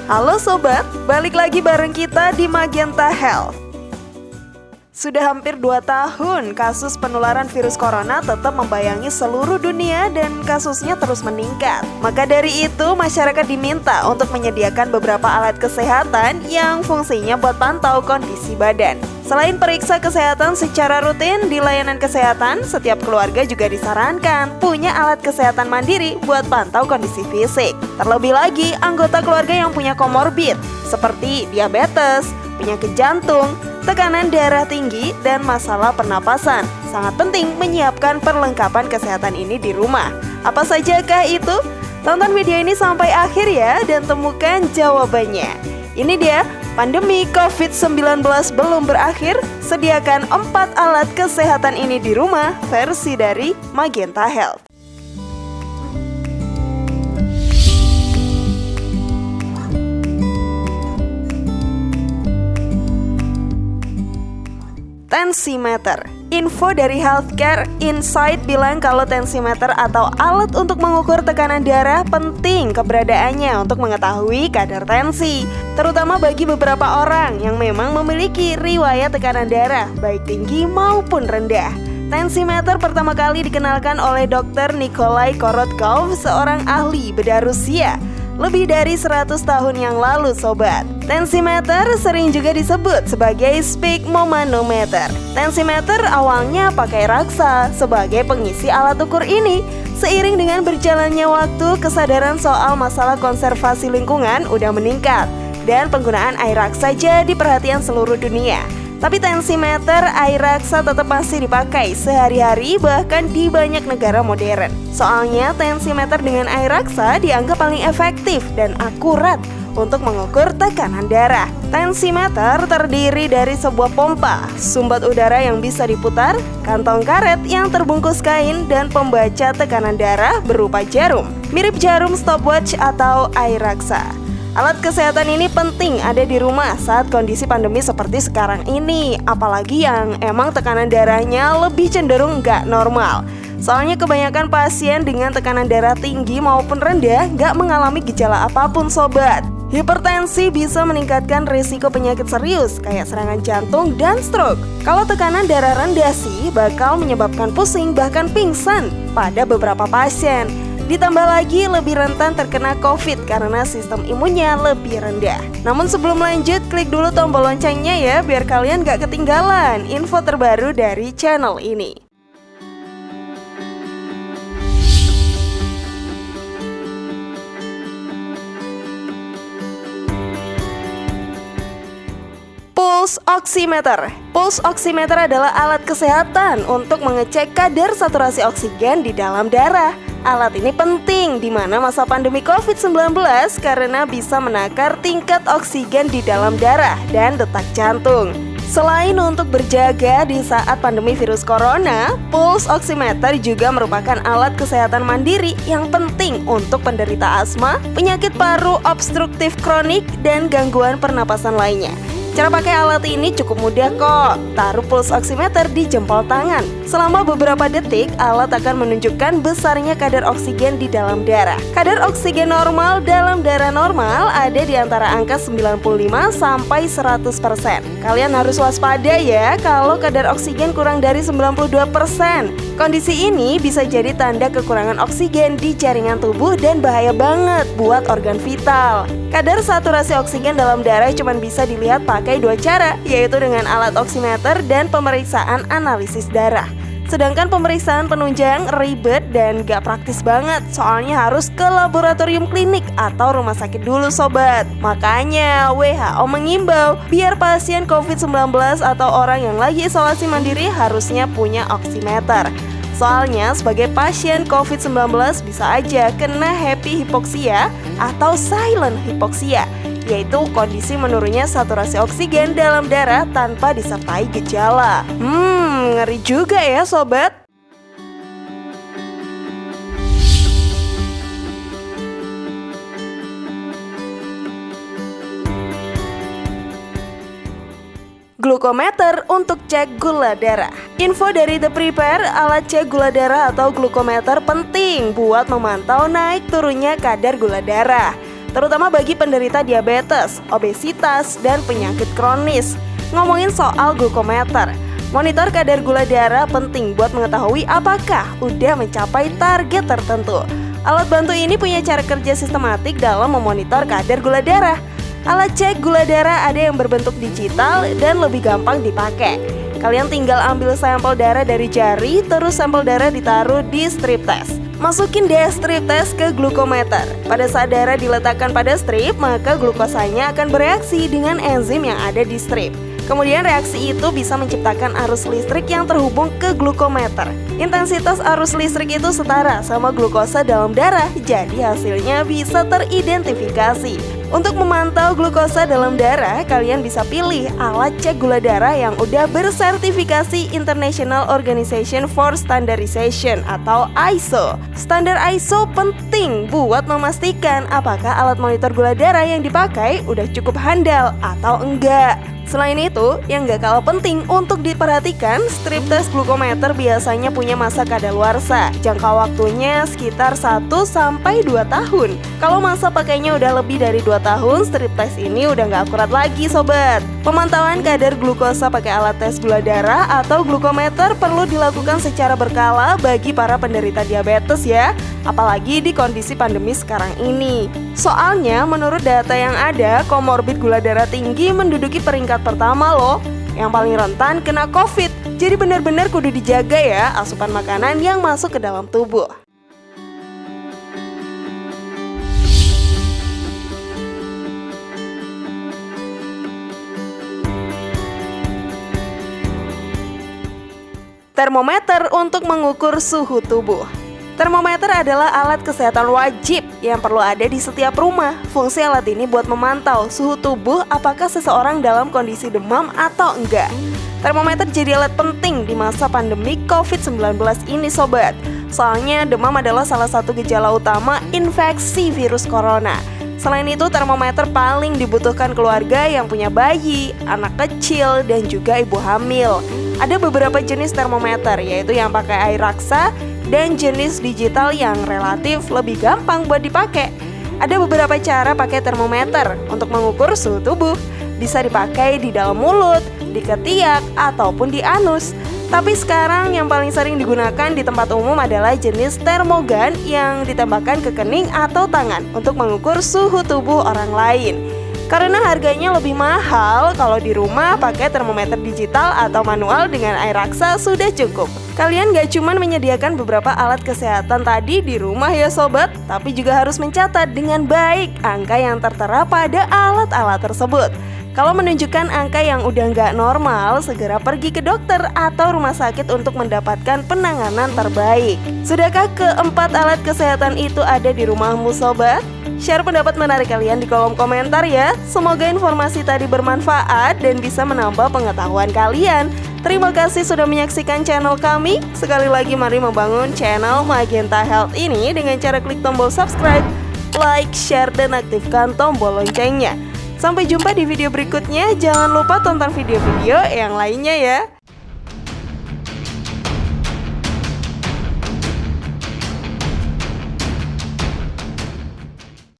Halo sobat, balik lagi bareng kita di Magenta Health. Sudah hampir 2 tahun kasus penularan virus corona tetap membayangi seluruh dunia dan kasusnya terus meningkat. Maka dari itu masyarakat diminta untuk menyediakan beberapa alat kesehatan yang fungsinya buat pantau kondisi badan. Selain periksa kesehatan secara rutin di layanan kesehatan, setiap keluarga juga disarankan punya alat kesehatan mandiri buat pantau kondisi fisik. Terlebih lagi anggota keluarga yang punya komorbid seperti diabetes, penyakit jantung, tekanan darah tinggi, dan masalah pernapasan. Sangat penting menyiapkan perlengkapan kesehatan ini di rumah. Apa sajakah itu? Tonton video ini sampai akhir ya dan temukan jawabannya. Ini dia, pandemi COVID-19 belum berakhir, sediakan 4 alat kesehatan ini di rumah, versi dari Magenta Health. Tensimeter. Info dari Healthcare Insight bilang kalau tensimeter atau alat untuk mengukur tekanan darah penting keberadaannya untuk mengetahui kadar tensi, terutama bagi beberapa orang yang memang memiliki riwayat tekanan darah baik tinggi maupun rendah. Tensimeter pertama kali dikenalkan oleh Dr. Nikolai Korotkov, seorang ahli bedah Rusia, lebih dari 100 tahun yang lalu sobat. Tensimeter sering juga disebut sebagai sphygmomanometer. Tensimeter awalnya pakai raksa sebagai pengisi alat ukur ini. Seiring dengan berjalannya waktu, kesadaran soal masalah konservasi lingkungan udah meningkat dan penggunaan air raksa jadi perhatian seluruh dunia. Tapi tensimeter air raksa tetap masih dipakai sehari-hari bahkan di banyak negara modern. Soalnya tensimeter dengan air raksa dianggap paling efektif dan akurat untuk mengukur tekanan darah. Tensimeter terdiri dari sebuah pompa, sumbat udara yang bisa diputar, kantong karet yang terbungkus kain, dan pembaca tekanan darah berupa jarum, mirip jarum stopwatch atau air raksa. Alat kesehatan ini penting ada di rumah saat kondisi pandemi seperti sekarang ini, apalagi yang emang tekanan darahnya lebih cenderung nggak normal. Soalnya kebanyakan pasien dengan tekanan darah tinggi maupun rendah nggak mengalami gejala apapun sobat. Hipertensi bisa meningkatkan risiko penyakit serius kayak serangan jantung dan stroke. Kalau tekanan darah rendah sih bakal menyebabkan pusing bahkan pingsan pada beberapa pasien. Ditambah lagi lebih rentan terkena COVID karena sistem imunnya lebih rendah. Namun sebelum lanjut, klik dulu tombol loncengnya ya biar kalian gak ketinggalan info terbaru dari channel ini. Pulse oximeter. Pulse oximeter adalah alat kesehatan untuk mengecek kadar saturasi oksigen di dalam darah. Alat ini penting di mana masa pandemi COVID-19 karena bisa menakar tingkat oksigen di dalam darah dan detak jantung. Selain untuk berjaga di saat pandemi virus corona, pulse oximeter juga merupakan alat kesehatan mandiri yang penting untuk penderita asma, penyakit paru obstruktif kronik, dan gangguan pernapasan lainnya. Cara pakai alat ini cukup mudah kok. Taruh pulse oximeter di jempol tangan. Selama beberapa detik, alat akan menunjukkan besarnya kadar oksigen di dalam darah. Kadar oksigen normal dalam darah normal ada di antara angka 95 sampai 100%. Kalian harus waspada ya kalau kadar oksigen kurang dari 92%. Kondisi ini bisa jadi tanda kekurangan oksigen di jaringan tubuh dan bahaya banget buat organ vital. Kadar saturasi oksigen dalam darah cuma bisa dilihat pakai 2 cara, yaitu dengan alat oximeter dan pemeriksaan analisis darah. Sedangkan pemeriksaan penunjang ribet dan gak praktis banget, soalnya harus ke laboratorium klinik atau rumah sakit dulu sobat. Makanya WHO mengimbau biar pasien COVID-19 atau orang yang lagi isolasi mandiri harusnya punya oximeter. Soalnya sebagai pasien COVID-19 bisa aja kena happy hypoxia atau silent hypoxia, yaitu kondisi menurunnya saturasi oksigen dalam darah tanpa disertai gejala. Ngeri juga ya sobat. Glukometer untuk cek gula darah. Info dari The Prepare, alat cek gula darah atau glukometer penting buat memantau naik turunnya kadar gula darah. terutama bagi penderita diabetes, obesitas, dan penyakit kronis. Ngomongin soal glukometer, monitor kadar gula darah penting buat mengetahui apakah udah mencapai target tertentu. Alat bantu ini punya cara kerja sistematik dalam memonitor kadar gula darah. Alat cek gula darah ada yang berbentuk digital dan lebih gampang dipakai. Kalian tinggal ambil sampel darah dari jari, terus sampel darah ditaruh di strip test. Masukin deh strip test ke glukometer. Pada saat darah diletakkan pada strip, maka glukosanya akan bereaksi dengan enzim yang ada di strip. Kemudian reaksi itu bisa menciptakan arus listrik yang terhubung ke glukometer. Intensitas arus listrik itu setara sama glukosa dalam darah, jadi hasilnya bisa teridentifikasi. Untuk memantau glukosa dalam darah, kalian bisa pilih alat cek gula darah yang udah bersertifikasi International Organization for Standardization atau ISO. Standar ISO penting buat memastikan apakah alat monitor gula darah yang dipakai udah cukup handal atau enggak. Selain itu, yang gak kalah penting untuk diperhatikan, strip test glukometer biasanya punya masa kadaluarsa. Jangka waktunya sekitar 1-2 tahun. Kalau masa pakainya udah lebih dari 2 tahun, strip test ini udah gak akurat lagi sobat. Pemantauan kadar glukosa pakai alat tes gula darah atau glukometer perlu dilakukan secara berkala bagi para penderita diabetes ya. Apalagi di kondisi pandemi sekarang ini. Soalnya menurut data yang ada, komorbid gula darah tinggi menduduki peringkat pertama loh. Yang paling rentan kena COVID. Jadi benar-benar kudu dijaga ya asupan makanan yang masuk ke dalam tubuh. Termometer untuk mengukur suhu tubuh. Termometer adalah alat kesehatan wajib yang perlu ada di setiap rumah. Fungsi alat ini buat memantau suhu tubuh apakah seseorang dalam kondisi demam atau enggak. Termometer jadi alat penting di masa pandemi COVID-19 ini sobat. Soalnya demam adalah salah satu gejala utama infeksi virus corona. Selain itu, termometer paling dibutuhkan keluarga yang punya bayi, anak kecil, dan juga ibu hamil. Ada beberapa jenis termometer, yaitu yang pakai air raksa dan jenis digital yang relatif lebih gampang buat dipakai. Ada beberapa cara pakai termometer untuk mengukur suhu tubuh. Bisa dipakai di dalam mulut, di ketiak, ataupun di anus. Tapi sekarang yang paling sering digunakan di tempat umum adalah jenis termogan yang ditembakkan ke kening atau tangan untuk mengukur suhu tubuh orang lain. Karena harganya lebih mahal, kalau di rumah pakai termometer digital atau manual dengan air raksa sudah cukup. Kalian gak cuma menyediakan beberapa alat kesehatan tadi di rumah ya sobat, tapi juga harus mencatat dengan baik angka yang tertera pada alat-alat tersebut. Kalau menunjukkan angka yang udah nggak normal, segera pergi ke dokter atau rumah sakit untuk mendapatkan penanganan terbaik. Sudahkah keempat alat kesehatan itu ada di rumahmu sobat? Share pendapat menarik kalian di kolom komentar ya. Semoga informasi tadi bermanfaat dan bisa menambah pengetahuan kalian. Terima kasih sudah menyaksikan channel kami. Sekali lagi mari membangun channel Magenta Health ini dengan cara klik tombol subscribe, like, share, dan aktifkan tombol loncengnya. Sampai jumpa di video berikutnya. Jangan lupa tonton video-video yang lainnya ya.